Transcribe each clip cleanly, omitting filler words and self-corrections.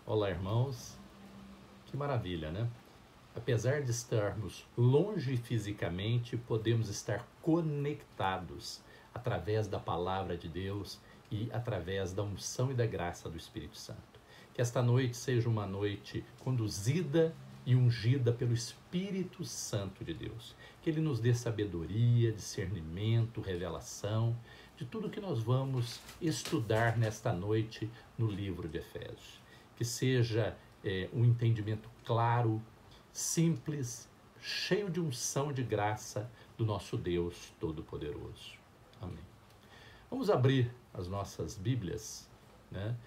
Olá, irmãos. Que maravilha, né? Apesar de estarmos longe fisicamente, podemos estar conectados através da palavra de Deus e através da unção e da graça do Espírito Santo. Que esta noite seja uma noite conduzida e ungida pelo Espírito Santo de Deus. Que Ele nos dê sabedoria, discernimento, revelação de tudo que nós vamos estudar nesta noite no livro de Efésios. Que seja um entendimento claro, simples, cheio de unção de graça do nosso Deus Todo-Poderoso. Amém. Vamos abrir as nossas Bíblias, né?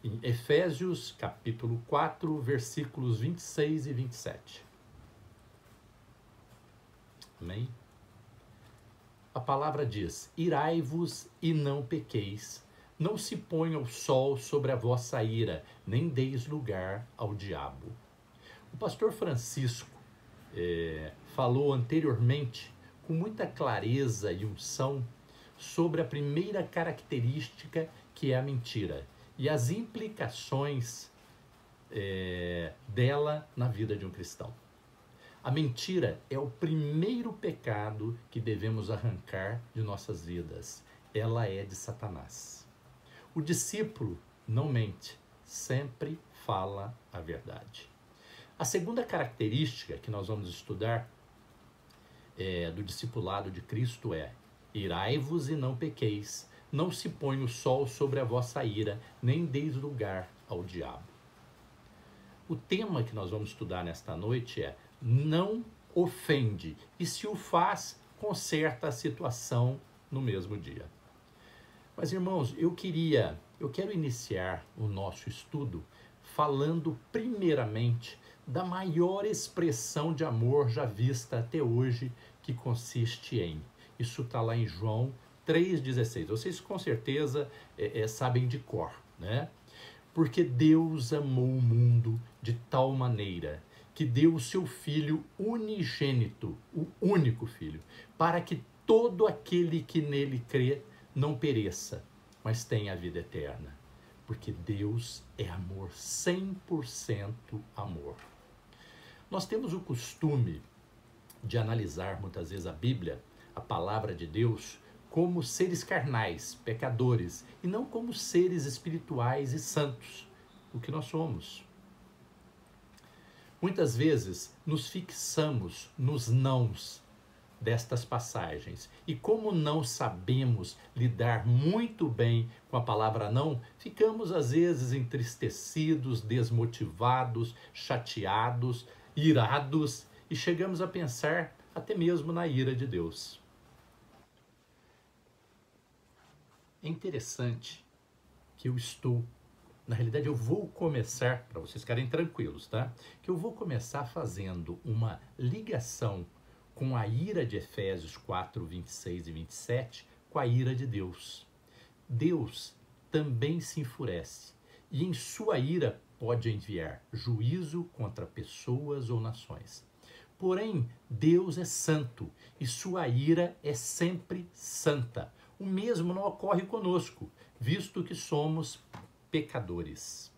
Em Efésios capítulo 4, versículos 26 e 27. Amém? A palavra diz: irai-vos e não pequeis, não se ponha o sol sobre a vossa ira, nem deis lugar ao diabo. O pastor Francisco falou anteriormente, com muita clareza e unção, sobre a primeira característica, que é a mentira, e as implicações dela na vida de um cristão. A mentira é o primeiro pecado que devemos arrancar de nossas vidas. Ela é de Satanás. O discípulo não mente, sempre fala a verdade. A segunda característica que nós vamos estudar do discipulado de Cristo é: irai-vos e não pequeis, não se põe o sol sobre a vossa ira, nem deis lugar ao diabo. O tema que nós vamos estudar nesta noite é: não ofende, e se o faz, conserta a situação no mesmo dia. Mas, irmãos, eu quero iniciar o nosso estudo falando primeiramente da maior expressão de amor já vista até hoje, que consiste em, isso está lá em João 3,16. Vocês com certeza sabem de cor, né? Porque Deus amou o mundo de tal maneira que deu o seu Filho unigênito, o único Filho, para que todo aquele que nele crê não pereça, mas tenha a vida eterna. Porque Deus é amor, 100% amor. Nós temos o costume de analisar muitas vezes a Bíblia, a palavra de Deus, como seres carnais, pecadores, e não como seres espirituais e santos, o que nós somos. Muitas vezes nos fixamos nos nãos destas passagens, e como não sabemos lidar muito bem com a palavra não, ficamos às vezes entristecidos, desmotivados, chateados, irados, e chegamos a pensar até mesmo na ira de Deus. É interessante que na realidade eu vou começar, para vocês ficarem tranquilos, tá? Que eu vou começar fazendo uma ligação com a ira de Efésios 4, 26 e 27, com a ira de Deus. Deus também se enfurece, e em sua ira pode enviar juízo contra pessoas ou nações. Porém, Deus é santo, e sua ira é sempre santa. O mesmo não ocorre conosco, visto que somos pecadores.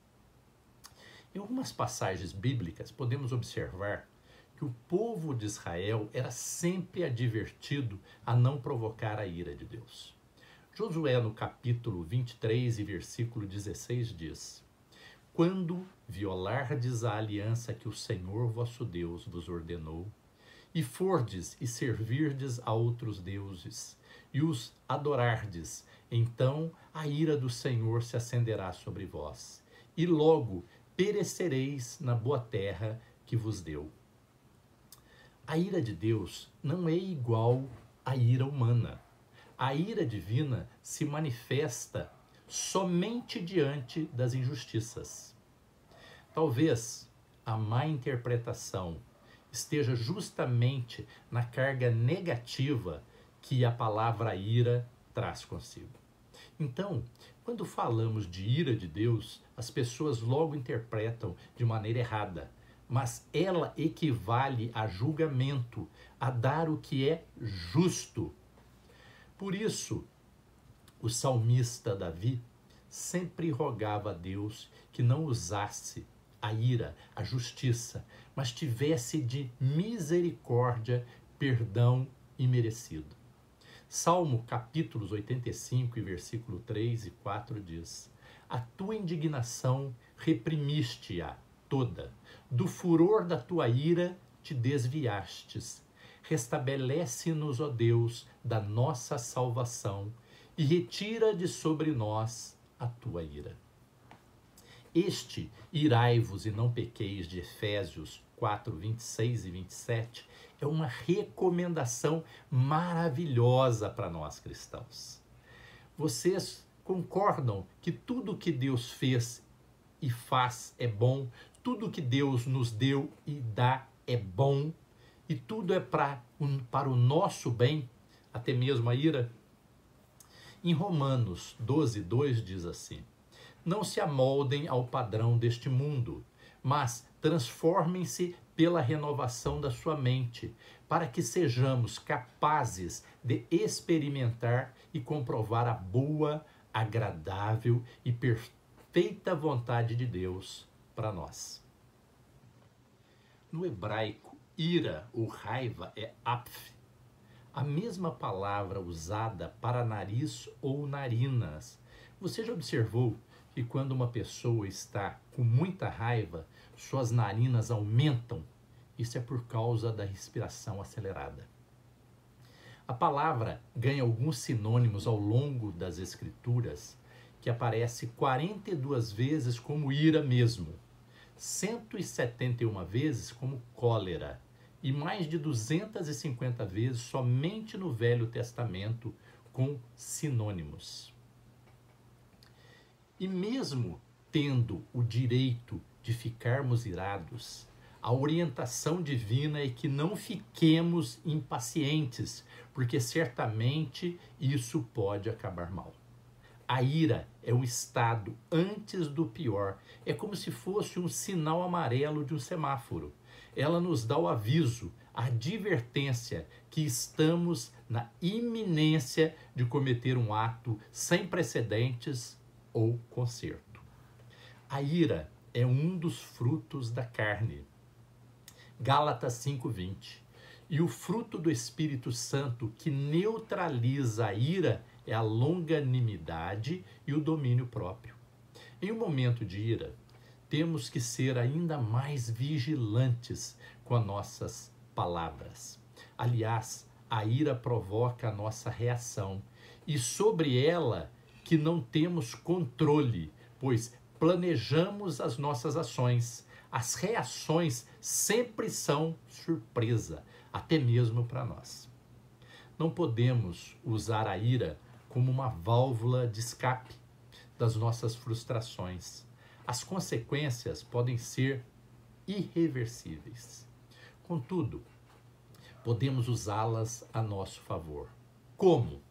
Em algumas passagens bíblicas, podemos observar que o povo de Israel era sempre advertido a não provocar a ira de Deus. Josué, no capítulo 23 e versículo 16, diz: quando violardes a aliança que o Senhor vosso Deus vos ordenou, e fordes e servirdes a outros deuses, e os adorardes, então a ira do Senhor se acenderá sobre vós, e logo perecereis na boa terra que vos deu. A ira de Deus não é igual à ira humana. A ira divina se manifesta somente diante das injustiças. Talvez a má interpretação esteja justamente na carga negativa que a palavra ira traz consigo. Então, quando falamos de ira de Deus, as pessoas logo interpretam de maneira errada, mas ela equivale a julgamento, a dar o que é justo. Por isso, o salmista Davi sempre rogava a Deus que não usasse a ira, a justiça, mas tivesse de misericórdia, perdão imerecido. Salmo capítulos 85 e versículo 3 e 4 diz: A tua indignação reprimiste-a toda, do furor da tua ira te desviastes. Restabelece-nos, ó Deus, da nossa salvação e retira de sobre nós a tua ira. Este irai-vos e não pequeis de Efésios 4, 26 e 27 é uma recomendação maravilhosa para nós cristãos. Vocês concordam que tudo que Deus fez e faz é bom, tudo que Deus nos deu e dá é bom, e tudo é para o nosso bem, até mesmo a ira? Em Romanos 12, 2 diz assim: Não se amoldem ao padrão deste mundo, mas transformem-se pela renovação da sua mente, para que sejamos capazes de experimentar e comprovar a boa, agradável e perfeita vontade de Deus para nós. No hebraico, ira ou raiva é apf, a mesma palavra usada para nariz ou narinas. Você já observou que quando uma pessoa está com muita raiva, suas narinas aumentam? Isso é por causa da respiração acelerada. A palavra ganha alguns sinônimos ao longo das escrituras, que aparece 42 vezes como ira mesmo, 171 vezes como cólera e mais de 250 vezes somente no Velho Testamento com sinônimos. E mesmo tendo o direito de ficarmos irados, a orientação divina é que não fiquemos impacientes, porque certamente isso pode acabar mal. A ira é um estado antes do pior, é como se fosse um sinal amarelo de um semáforo. Ela nos dá o aviso, a advertência que estamos na iminência de cometer um ato sem precedentes ou conserto. A ira é um dos frutos da carne. Gálatas 5:20. E o fruto do Espírito Santo que neutraliza a ira é a longanimidade e o domínio próprio. Em um momento de ira, temos que ser ainda mais vigilantes com as nossas palavras. Aliás, a ira provoca a nossa reação e sobre ela que não temos controle, pois planejamos as nossas ações. As reações sempre são surpresa, até mesmo para nós. Não podemos usar a ira como uma válvula de escape das nossas frustrações. As consequências podem ser irreversíveis. Contudo, podemos usá-las a nosso favor. Como?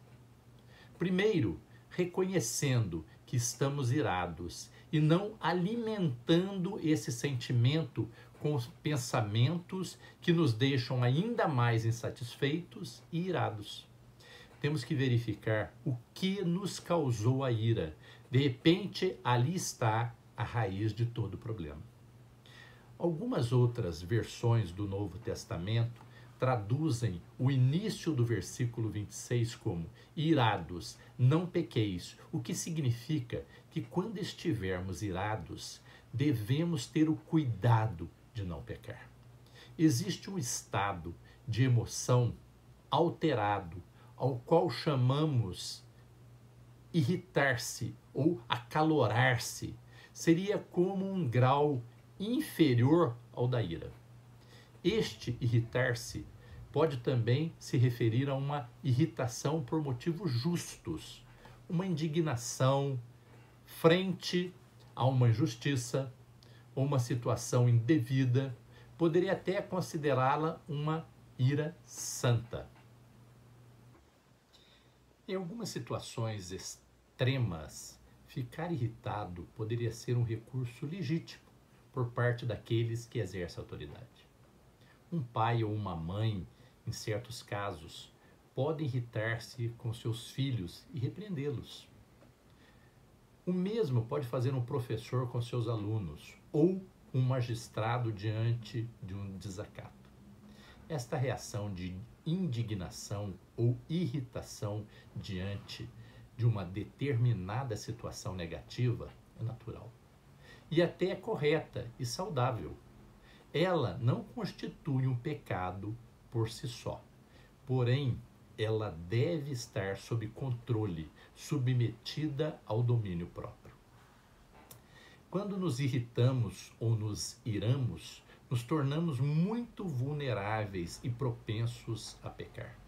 Primeiro, reconhecendo que estamos irados e não alimentando esse sentimento com pensamentos que nos deixam ainda mais insatisfeitos e irados. Temos que verificar o que nos causou a ira. De repente, ali está a raiz de todo o problema. Algumas outras versões do Novo Testamento traduzem o início do versículo 26 como irados, não pequeis, o que significa que quando estivermos irados, devemos ter o cuidado de não pecar. Existe um estado de emoção alterado, ao qual chamamos irritar-se ou acalorar-se. Seria como um grau inferior ao da ira. Este irritar-se pode também se referir a uma irritação por motivos justos, uma indignação frente a uma injustiça ou uma situação indevida. Poderia até considerá-la uma ira santa. Em algumas situações extremas, ficar irritado poderia ser um recurso legítimo por parte daqueles que exercem autoridade. Um pai ou uma mãe, em certos casos, podem irritar-se com seus filhos e repreendê-los. O mesmo pode fazer um professor com seus alunos ou um magistrado diante de um desacato. Esta reação de indignação ou irritação diante de uma determinada situação negativa é natural e até é correta e saudável. Ela não constitui um pecado por si só, porém, ela deve estar sob controle, submetida ao domínio próprio. Quando nos irritamos ou nos iramos, nos tornamos muito vulneráveis e propensos a pecar.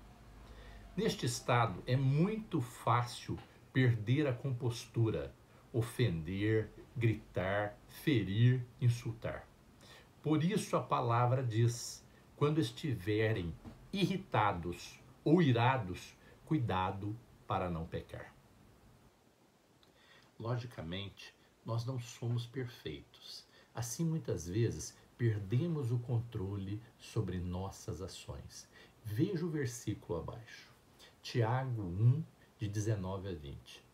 Neste estado, é muito fácil perder a compostura, ofender, gritar, ferir, insultar. Por isso a palavra diz: quando estiverem irritados ou irados, cuidado para não pecar. Logicamente, nós não somos perfeitos. Assim, muitas vezes, perdemos o controle sobre nossas ações. Veja o versículo abaixo. Tiago 1, de 19 a 20.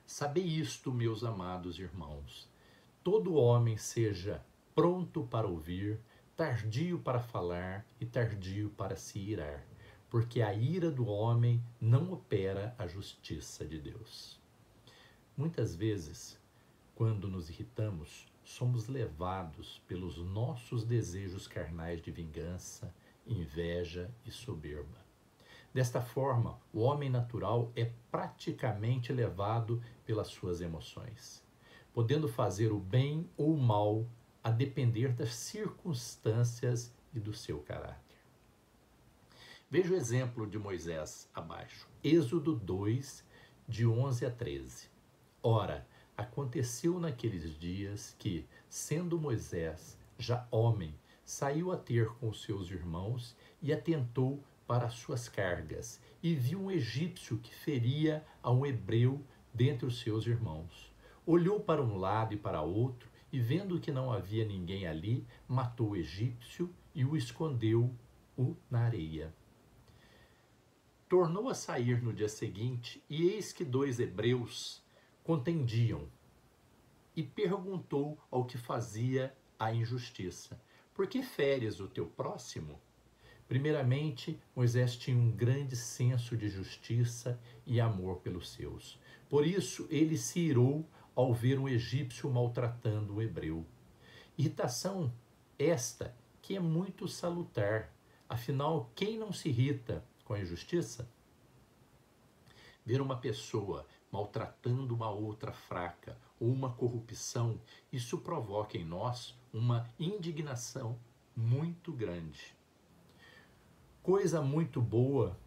Sabei isto, meus amados irmãos. Todo homem seja pronto para ouvir, tardio para falar e tardio para se irar, porque a ira do homem não opera a justiça de Deus. Muitas vezes, quando nos irritamos, somos levados pelos nossos desejos carnais de vingança, inveja e soberba. Desta forma, o homem natural é praticamente levado pelas suas emoções, podendo fazer o bem ou o mal a depender das circunstâncias e do seu caráter. Veja o exemplo de Moisés abaixo. Êxodo 2, de 11 a 13. Ora, aconteceu naqueles dias que, sendo Moisés já homem, saiu a ter com seus irmãos e atentou para as suas cargas, e viu um egípcio que feria a um hebreu dentre os seus irmãos. Olhou para um lado e para outro, e vendo que não havia ninguém ali, matou o egípcio e o escondeu-o na areia. Tornou a sair no dia seguinte, e eis que 2 hebreus contendiam, e perguntou ao que fazia a injustiça: por que feres o teu próximo? Primeiramente, Moisés tinha um grande senso de justiça e amor pelos seus. Por isso, ele se irou ao ver um egípcio maltratando um hebreu. Irritação esta que é muito salutar. Afinal, quem não se irrita com a injustiça? Ver uma pessoa maltratando uma outra fraca ou uma corrupção, isso provoca em nós uma indignação muito grande. Coisa muito boa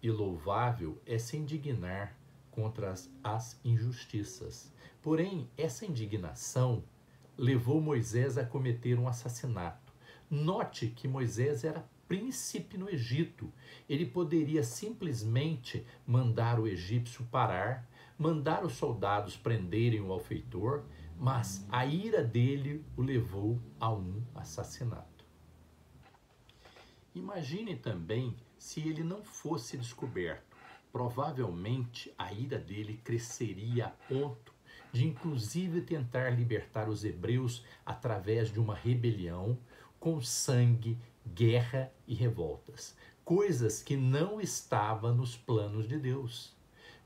e louvável é se indignar contra as injustiças. Porém, essa indignação levou Moisés a cometer um assassinato. Note que Moisés era príncipe no Egito. Ele poderia simplesmente mandar o egípcio parar, mandar os soldados prenderem o malfeitor, mas a ira dele o levou a um assassinato. Imagine também se ele não fosse descoberto. Provavelmente a ira dele cresceria a ponto de inclusive tentar libertar os hebreus através de uma rebelião com sangue, guerra e revoltas, coisas que não estavam nos planos de Deus.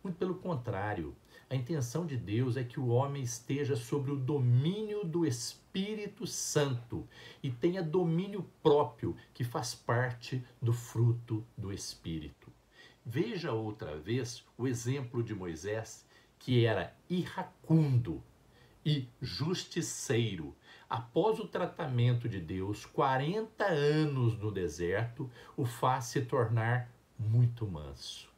Muito pelo contrário, a intenção de Deus é que o homem esteja sob o domínio do Espírito Santo e tenha domínio próprio, que faz parte do fruto do Espírito. Veja outra vez o exemplo de Moisés, que era iracundo e justiceiro. Após o tratamento de Deus, 40 anos no deserto, o faz se tornar muito manso.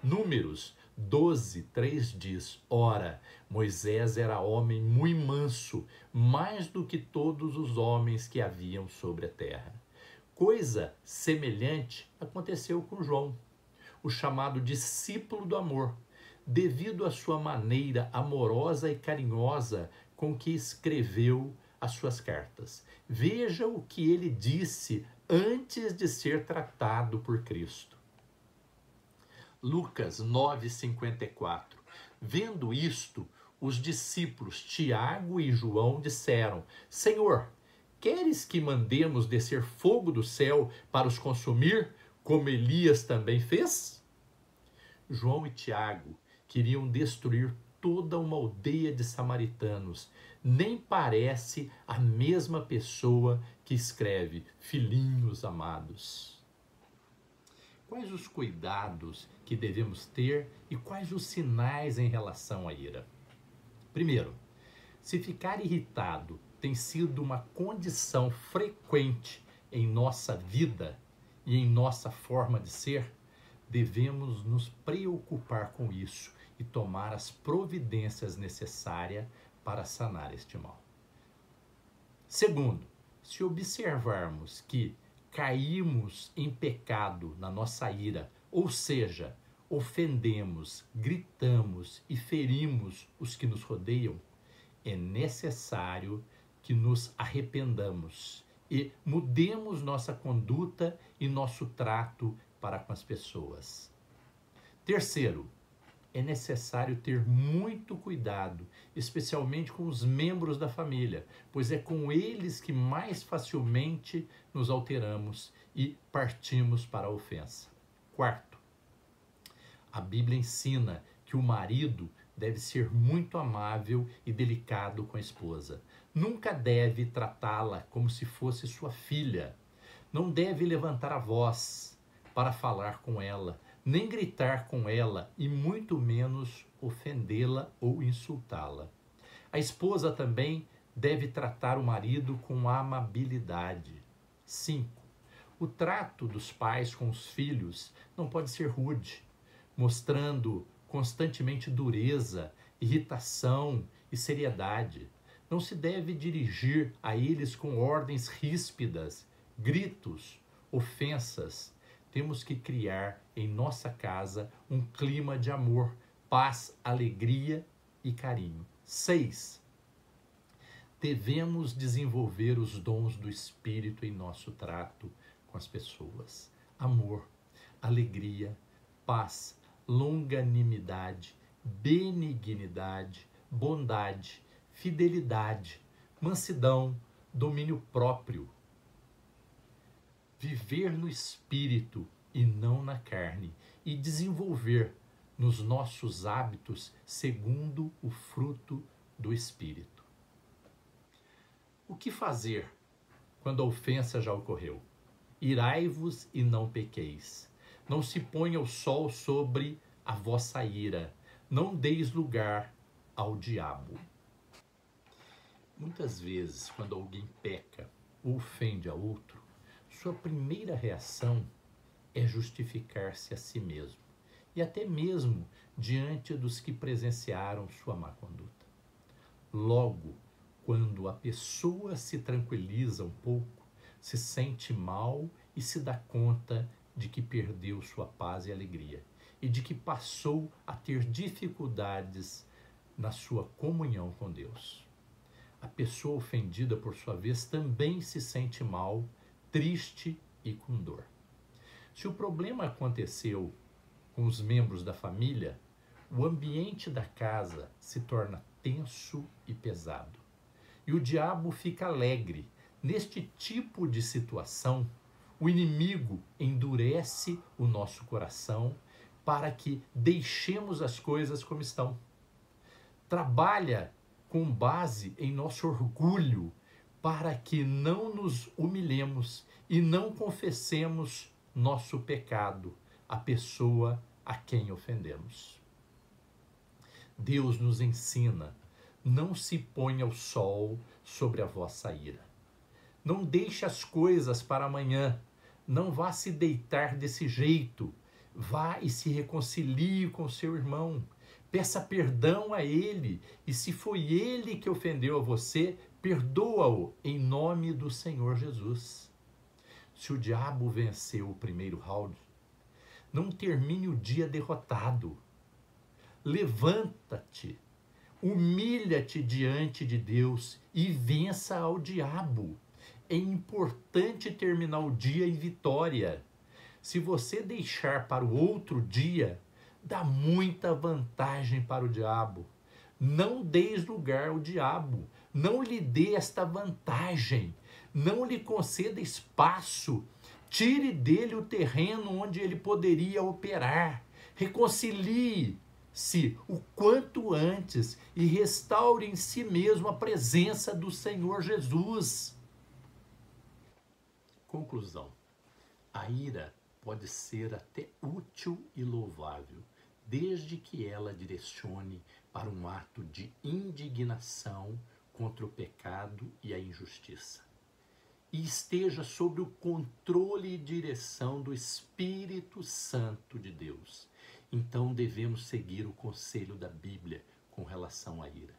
Números 12, 3 diz: ora, Moisés era homem muito manso, mais do que todos os homens que haviam sobre a terra. Coisa semelhante aconteceu com João, o chamado discípulo do amor, devido à sua maneira amorosa e carinhosa com que escreveu as suas cartas. Veja o que ele disse antes de ser tratado por Cristo. Lucas 9,54. Vendo isto, os discípulos Tiago e João disseram: Senhor, queres que mandemos descer fogo do céu para os consumir, como Elias também fez? João e Tiago queriam destruir toda uma aldeia de samaritanos. Nem parece a mesma pessoa que escreve: filhinhos amados. Quais os cuidados que devemos ter e quais os sinais em relação à ira? Primeiro, se ficar irritado tem sido uma condição frequente em nossa vida e em nossa forma de ser, devemos nos preocupar com isso e tomar as providências necessárias para sanar este mal. Segundo, se observarmos que caímos em pecado na nossa ira, ou seja, ofendemos, gritamos e ferimos os que nos rodeiam, é necessário que nos arrependamos e mudemos nossa conduta e nosso trato para com as pessoas. Terceiro, é necessário ter muito cuidado, especialmente com os membros da família, pois é com eles que mais facilmente nos alteramos e partimos para a ofensa. Quarto, a Bíblia ensina que o marido deve ser muito amável e delicado com a esposa. Nunca deve tratá-la como se fosse sua filha. Não deve levantar a voz para falar com ela, nem gritar com ela e muito menos ofendê-la ou insultá-la. A esposa também deve tratar o marido com amabilidade. 5. O trato dos pais com os filhos não pode ser rude, mostrando constantemente dureza, irritação e seriedade. Não se deve dirigir a eles com ordens ríspidas, gritos, ofensas. Temos que criar em nossa casa um clima de amor, paz, alegria e carinho. 6. Devemos desenvolver os dons do Espírito em nosso trato com as pessoas. Amor, alegria, paz, longanimidade, benignidade, bondade, fidelidade, mansidão, domínio próprio. Viver no Espírito e não na carne, e desenvolver nos nossos hábitos segundo o fruto do Espírito. O que fazer quando a ofensa já ocorreu? Irai-vos e não pequeis. Não se ponha o sol sobre a vossa ira. Não deis lugar ao diabo. Muitas vezes, quando alguém peca ou ofende a outro, sua primeira reação é justificar-se a si mesmo e até mesmo diante dos que presenciaram sua má conduta. Logo, quando a pessoa se tranquiliza um pouco, se sente mal e se dá conta de que perdeu sua paz e alegria e de que passou a ter dificuldades na sua comunhão com Deus. A pessoa ofendida, por sua vez, também se sente mal, triste e com dor. Se o problema aconteceu com os membros da família, o ambiente da casa se torna tenso e pesado. E o diabo fica alegre. Neste tipo de situação, o inimigo endurece o nosso coração para que deixemos as coisas como estão. Trabalha com base em nosso orgulho para que não nos humilhemos e não confessemos nosso pecado à pessoa a quem ofendemos. Deus nos ensina: não se ponha o sol sobre a vossa ira. Não deixe as coisas para amanhã. Não vá se deitar desse jeito. Vá e se reconcilie com seu irmão. Peça perdão a ele. E se foi ele que ofendeu a você, perdoa-o em nome do Senhor Jesus. Se o diabo venceu o primeiro round, não termine o dia derrotado. Levanta-te, humilha-te diante de Deus e vença ao diabo. É importante terminar o dia em vitória. Se você deixar para o outro dia, dá muita vantagem para o diabo. Não deis lugar ao diabo. Não lhe dê esta vantagem. Não lhe conceda espaço. Tire dele o terreno onde ele poderia operar. Reconcilie-se o quanto antes e restaure em si mesmo a presença do Senhor Jesus. Conclusão. A ira pode ser até útil e louvável, desde que ela direcione para um ato de indignação contra o pecado e a injustiça, e esteja sob o controle e direção do Espírito Santo de Deus. Então devemos seguir o conselho da Bíblia com relação à ira.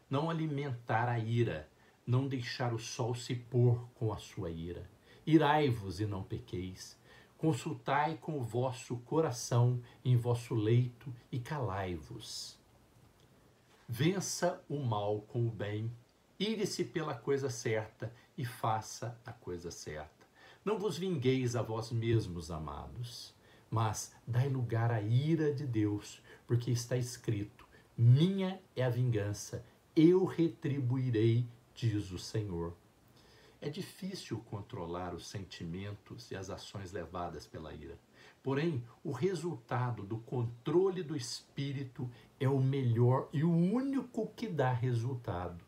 Não alimentar a ira, não deixar o sol se pôr com a sua ira. Irai-vos e não pequeis. Consultai com o vosso coração em vosso leito e calai-vos. Vença o mal com o bem, ire-se pela coisa certa e faça a coisa certa. Não vos vingueis a vós mesmos, amados, mas dai lugar à ira de Deus, porque está escrito: minha é a vingança, eu retribuirei, diz o Senhor. É difícil controlar os sentimentos e as ações levadas pela ira. Porém, o resultado do controle do espírito é o melhor e o único que dá resultado.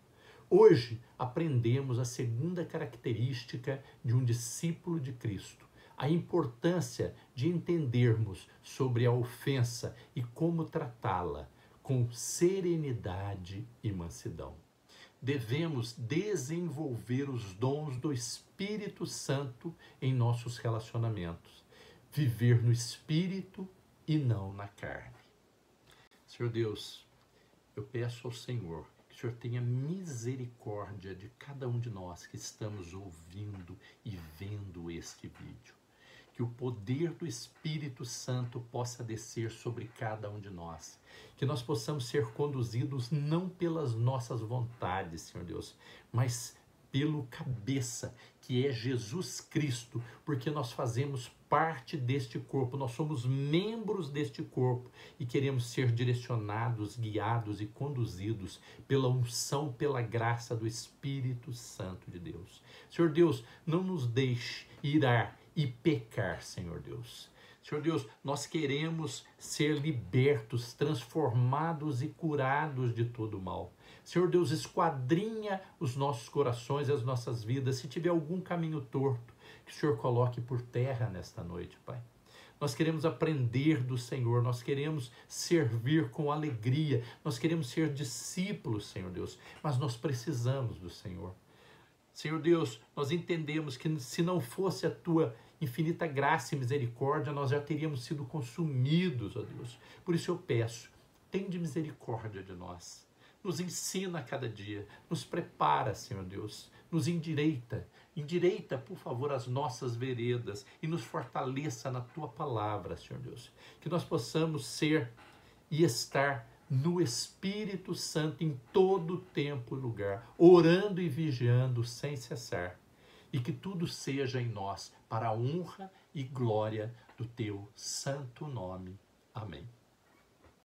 Hoje aprendemos a segunda característica de um discípulo de Cristo: a importância de entendermos sobre a ofensa e como tratá-la com serenidade e mansidão. Devemos desenvolver os dons do Espírito Santo em nossos relacionamentos. Viver no Espírito e não na carne. Senhor Deus, eu peço ao Senhor que o Senhor tenha misericórdia de cada um de nós que estamos ouvindo e vendo este vídeo. Que o poder do Espírito Santo possa descer sobre cada um de nós. Que nós possamos ser conduzidos não pelas nossas vontades, Senhor Deus, mas pelo cabeça, que é Jesus Cristo, porque nós fazemos parte deste corpo, nós somos membros deste corpo e queremos ser direcionados, guiados e conduzidos pela unção, pela graça do Espírito Santo de Deus. Senhor Deus, não nos deixe irar e pecar, Senhor Deus. Senhor Deus, nós queremos ser libertos, transformados e curados de todo o mal. Senhor Deus, esquadrinha os nossos corações e as nossas vidas. Se tiver algum caminho torto, que o Senhor coloque por terra nesta noite, Pai. Nós queremos aprender do Senhor, nós queremos servir com alegria, nós queremos ser discípulos, Senhor Deus, mas nós precisamos do Senhor. Senhor Deus, nós entendemos que se não fosse a Tua infinita graça e misericórdia, nós já teríamos sido consumidos, ó Deus. Por isso eu peço, tende misericórdia de nós. Nos ensina a cada dia, nos prepara, Senhor Deus, nos endireita, por favor, as nossas veredas e nos fortaleça na Tua palavra, Senhor Deus. Que nós possamos ser e estar no Espírito Santo em todo tempo e lugar, orando e vigiando sem cessar. E que tudo seja em nós para a honra e glória do Teu santo nome. Amém.